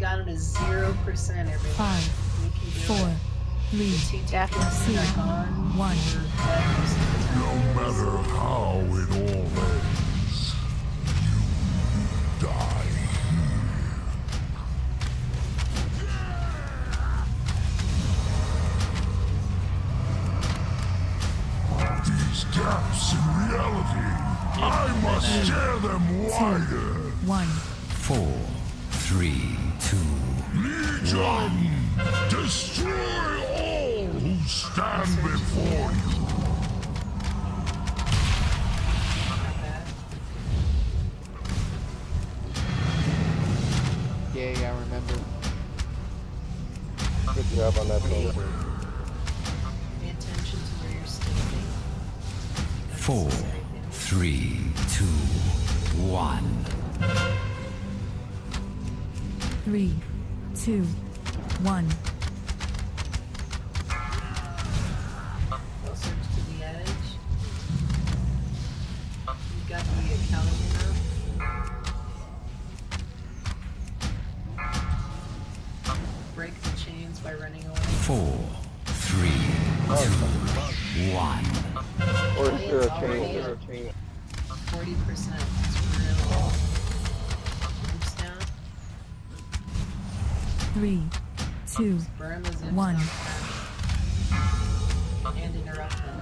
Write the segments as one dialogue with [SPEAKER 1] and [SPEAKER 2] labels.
[SPEAKER 1] got him to 0%, everybody.
[SPEAKER 2] 5,
[SPEAKER 1] We can do
[SPEAKER 2] 4,
[SPEAKER 1] it.
[SPEAKER 2] 3,
[SPEAKER 1] Daphne,
[SPEAKER 2] 2,
[SPEAKER 1] are gone.
[SPEAKER 2] 1.
[SPEAKER 3] No matter how it all ends, you die. These gaps in reality, I must tear them wider.
[SPEAKER 2] 1.
[SPEAKER 4] 4, 3, 2.
[SPEAKER 3] Legion, destroy all who stand before you.
[SPEAKER 5] Yeah, I remember.
[SPEAKER 6] Good job on that building.
[SPEAKER 1] Pay attention to where you're standing.
[SPEAKER 4] 4, 3, 2, 1.
[SPEAKER 2] 3, 2, 1.
[SPEAKER 1] Closer to the edge. You got the Italian up. Break the chains by running away.
[SPEAKER 4] 4, 3, 2, 1.
[SPEAKER 6] Or is there a
[SPEAKER 1] Already
[SPEAKER 6] chain?
[SPEAKER 1] 40%. That's real low. Moves down.
[SPEAKER 2] 3, 2,
[SPEAKER 1] Burma's in
[SPEAKER 2] 1.
[SPEAKER 1] and interrupt them.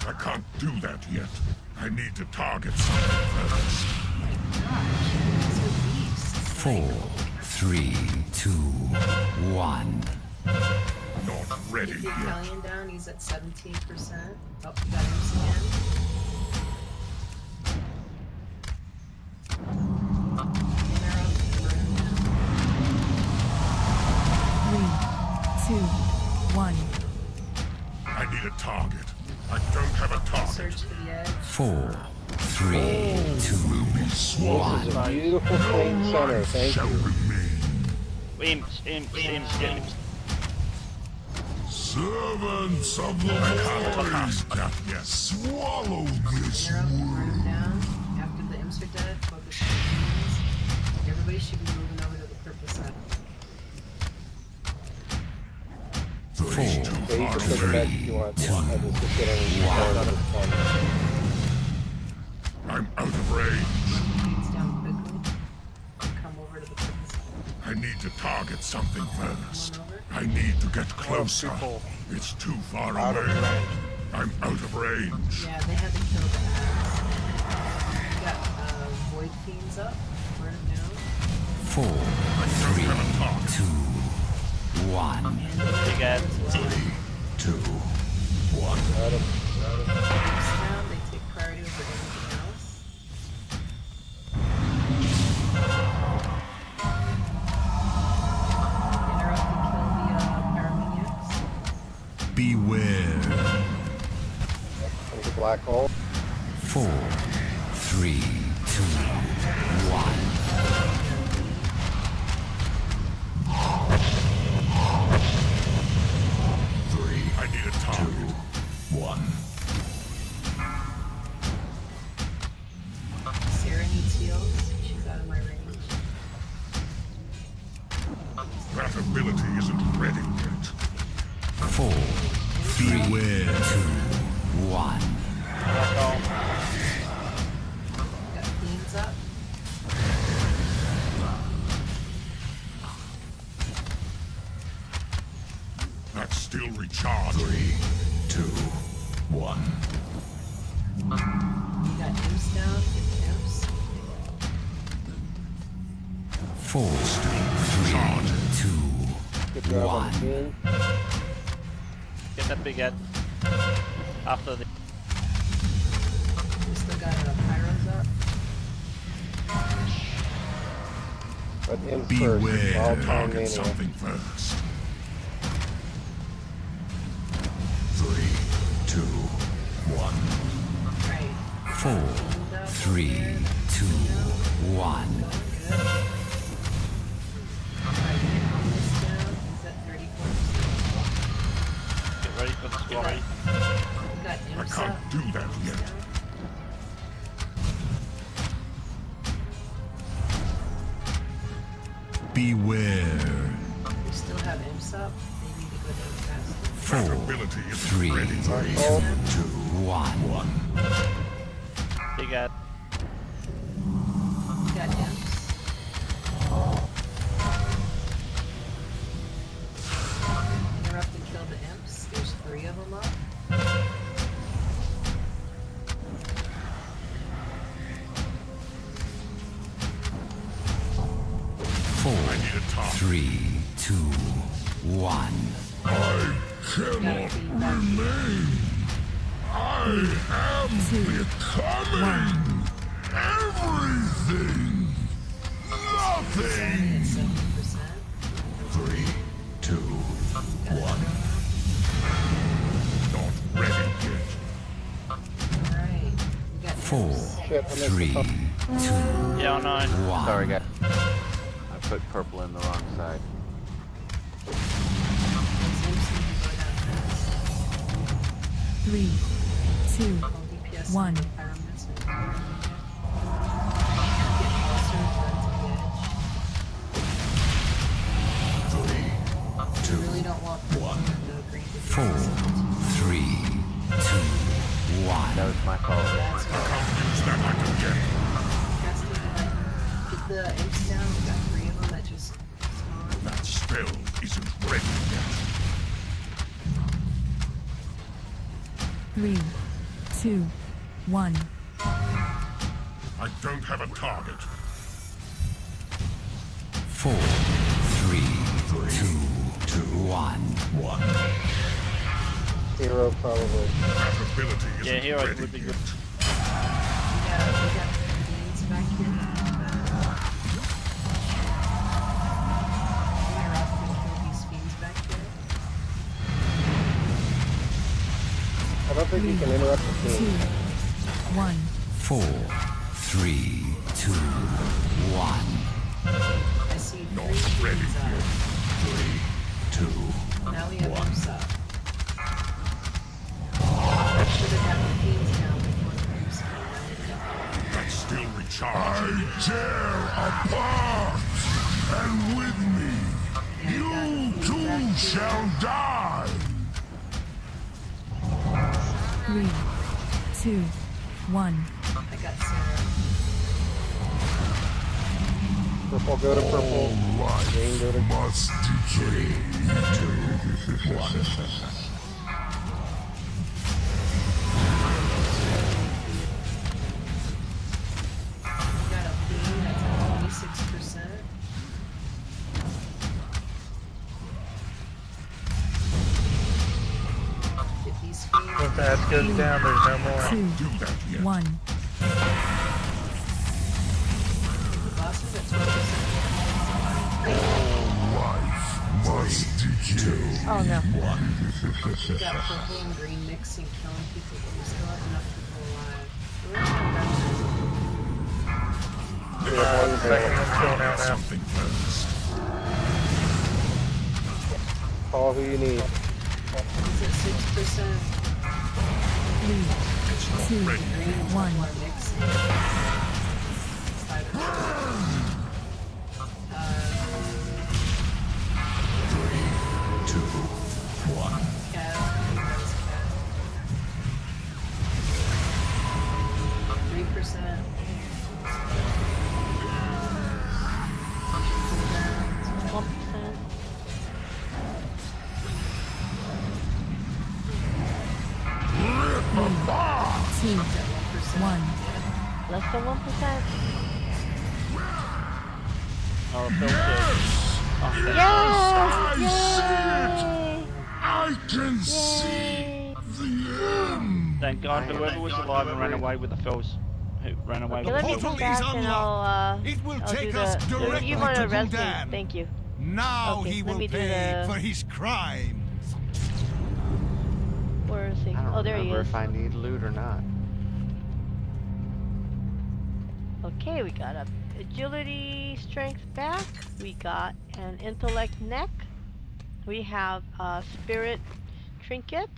[SPEAKER 3] I can't do that yet. I need to target something first.
[SPEAKER 1] Oh my gosh, these are beasts.
[SPEAKER 4] 4, 3, 2, 1.
[SPEAKER 3] Not ready
[SPEAKER 1] Keep the
[SPEAKER 3] yet.
[SPEAKER 1] Italian down, he's at 17%. Oh, we got him again. Interrupt, burn him down.
[SPEAKER 2] 3, 2, 1.
[SPEAKER 3] I need a target. I don't have a target.
[SPEAKER 1] Search for the edge.
[SPEAKER 4] 4, 3, 2,
[SPEAKER 6] This is a
[SPEAKER 4] 1.
[SPEAKER 6] beautiful clean center. Thank
[SPEAKER 3] Shall
[SPEAKER 6] you.
[SPEAKER 3] remain.
[SPEAKER 7] Imps.
[SPEAKER 3] Servants of the Lord, cast that yes. Swallow this
[SPEAKER 1] Interrupt, burn
[SPEAKER 3] world.
[SPEAKER 1] him down. After the imps are dead, focus on the demons. Everybody should be moving over to the purple side.
[SPEAKER 4] 4,
[SPEAKER 6] Yeah, you can put it back if you want. I just get any part of this one.
[SPEAKER 3] I'm out of range.
[SPEAKER 1] Chains down quickly. Come over to the purple side.
[SPEAKER 3] I need to target something first.
[SPEAKER 1] Come on over.
[SPEAKER 3] I need to get closer.
[SPEAKER 7] full.
[SPEAKER 3] It's too far
[SPEAKER 6] Out of
[SPEAKER 3] away.
[SPEAKER 6] range.
[SPEAKER 3] I'm out of range.
[SPEAKER 1] Yeah, they had to kill the ass. We got void fiends up. Burn them down.
[SPEAKER 4] 4, 3, 2, 1.
[SPEAKER 7] Big Ed.
[SPEAKER 3] 2, 1.
[SPEAKER 6] Got him.
[SPEAKER 1] Imps down, they take priority over everything else. Interrupt and kill the paramedics.
[SPEAKER 4] Beware.
[SPEAKER 6] There's a black hole.
[SPEAKER 4] 4, 3, 2, 1.
[SPEAKER 3] I need a target. 1.
[SPEAKER 1] Sarah needs heals. She's out of my range.
[SPEAKER 3] That ability isn't ready yet.
[SPEAKER 4] 4, 3, 2, 1.
[SPEAKER 1] Got fiends up.
[SPEAKER 3] That's still recharged. 3, 2, 1.
[SPEAKER 1] We got imps down. Get the imps.
[SPEAKER 4] 4, 3, 2,
[SPEAKER 6] Good job on
[SPEAKER 4] 1.
[SPEAKER 6] the team.
[SPEAKER 7] Get that big Ed. After the
[SPEAKER 1] We still got pyros up.
[SPEAKER 6] But in first,
[SPEAKER 4] Beware.
[SPEAKER 6] all time
[SPEAKER 3] Target
[SPEAKER 6] mania.
[SPEAKER 3] something first. 3, 2, 1.
[SPEAKER 1] Right.
[SPEAKER 4] 4, 3, 2, 1.
[SPEAKER 1] Good. Alright, get almost down. He's at 34%.
[SPEAKER 7] get ready for the squad.
[SPEAKER 1] We got
[SPEAKER 3] I
[SPEAKER 1] imps
[SPEAKER 3] can't
[SPEAKER 1] up.
[SPEAKER 3] do that yet. Beware.
[SPEAKER 1] We still have imps up. They need to go down faster.
[SPEAKER 3] That ability is
[SPEAKER 4] 3,
[SPEAKER 3] ready.
[SPEAKER 4] 2, 1.
[SPEAKER 7] Big Ed.
[SPEAKER 1] We got imps. Interrupt and kill the imps. There's 3 of them up.
[SPEAKER 4] 4,
[SPEAKER 3] I need a top.
[SPEAKER 4] 3, 2, 1.
[SPEAKER 3] I cannot remain. I am becoming everything. Nothing.
[SPEAKER 1] At 70%.
[SPEAKER 3] 3, 2, 1. Not ready yet.
[SPEAKER 1] Alright. We got
[SPEAKER 4] 4,
[SPEAKER 1] imps.
[SPEAKER 6] Shit, I missed
[SPEAKER 4] 3,
[SPEAKER 6] the
[SPEAKER 4] 2,
[SPEAKER 7] Yeah, I know.
[SPEAKER 4] 1.
[SPEAKER 5] Sorry, guys. I put purple in the wrong side.
[SPEAKER 1] Those imps need to go down fast.
[SPEAKER 2] 3, 2,
[SPEAKER 1] All DPS
[SPEAKER 2] One.
[SPEAKER 1] and environments and get closer and run to the edge.
[SPEAKER 3] 3, 2,
[SPEAKER 1] You really don't want people to agree with
[SPEAKER 4] 4, 3, 2, 1.
[SPEAKER 5] That was my fault.
[SPEAKER 1] That's what
[SPEAKER 3] use that I can get.
[SPEAKER 1] has to be like, get the imps down. We got 3 of them that just spawned.
[SPEAKER 3] That spell isn't ready yet.
[SPEAKER 2] 3, 2, 1.
[SPEAKER 3] I don't have a target.
[SPEAKER 4] 4, 3, 2, 1.
[SPEAKER 3] 1.
[SPEAKER 6] Hero probably.
[SPEAKER 3] That ability isn't
[SPEAKER 7] Yeah, heroes
[SPEAKER 3] ready
[SPEAKER 7] would be
[SPEAKER 3] yet.
[SPEAKER 7] good.
[SPEAKER 1] We got beans back here. Interrupt and kill these fiends back here.
[SPEAKER 6] I don't think you can interrupt the
[SPEAKER 2] 2,
[SPEAKER 6] team.
[SPEAKER 2] 1.
[SPEAKER 4] 4, 3, 2, 1.
[SPEAKER 1] I see 3
[SPEAKER 3] Not ready
[SPEAKER 1] fiends
[SPEAKER 3] yet.
[SPEAKER 1] up.
[SPEAKER 3] 3, 2.
[SPEAKER 1] Now we have imps up. I should have had the fiends down before the imps came.
[SPEAKER 3] That's still recharging. I tear apart, and with me, you too shall die.
[SPEAKER 2] 3, 2, 1.
[SPEAKER 1] I got Sarah.
[SPEAKER 6] Purple go to purple. Green go to
[SPEAKER 3] Must decay. 2, 1.
[SPEAKER 1] We got a fiend that's at 26%. Get these fiends.
[SPEAKER 8] Once the ass goes down, there's no more.
[SPEAKER 2] 2,
[SPEAKER 3] Do that yet.
[SPEAKER 2] 1.
[SPEAKER 1] The boss is at 12%.
[SPEAKER 3] Life must decay.
[SPEAKER 9] Oh no.
[SPEAKER 1] We got purple and green mixing, killing people, but we still have enough people alive. We're not
[SPEAKER 8] Second one's going out now.
[SPEAKER 3] Something first.
[SPEAKER 6] call who you need.
[SPEAKER 1] He's at 6%.
[SPEAKER 2] 3, 2,
[SPEAKER 3] Ready.
[SPEAKER 2] 1.
[SPEAKER 1] More mixing. 5%.
[SPEAKER 3] 2, 1.
[SPEAKER 1] Cat. That was cat. 3%.
[SPEAKER 9] One percent.
[SPEAKER 2] Two, 1.
[SPEAKER 9] Less than 1%.
[SPEAKER 7] Oh, Phil killed. Oh,
[SPEAKER 3] I can see
[SPEAKER 9] Yay!
[SPEAKER 3] the end.
[SPEAKER 7] thank God whoever was alive and ran away with the Phils. Who ran away
[SPEAKER 9] Okay,
[SPEAKER 7] with
[SPEAKER 9] let
[SPEAKER 7] the
[SPEAKER 9] me
[SPEAKER 7] Phils.
[SPEAKER 9] come back and I'll
[SPEAKER 10] It will
[SPEAKER 9] I'll do
[SPEAKER 10] take us
[SPEAKER 9] the.
[SPEAKER 10] directly
[SPEAKER 9] You want
[SPEAKER 10] to
[SPEAKER 9] to arrest me?
[SPEAKER 10] Gul'dan.
[SPEAKER 9] Thank you.
[SPEAKER 10] Now
[SPEAKER 9] Okay,
[SPEAKER 10] he
[SPEAKER 9] let
[SPEAKER 10] will
[SPEAKER 9] me do
[SPEAKER 10] pay
[SPEAKER 9] the-
[SPEAKER 10] for his crimes.
[SPEAKER 9] Where is he?
[SPEAKER 5] I don't
[SPEAKER 9] Oh, there he
[SPEAKER 5] remember
[SPEAKER 9] is.
[SPEAKER 5] if I need loot or not.
[SPEAKER 9] Okay, we got a agility strength back. We got an intellect neck. We have a spirit trinket.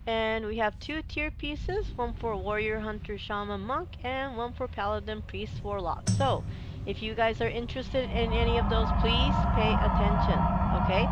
[SPEAKER 9] And we have 2 tier pieces, one for warrior, hunter, shaman, monk, and one for paladin, priest, warlock. So, If you guys are interested in any of those, please pay attention, okay?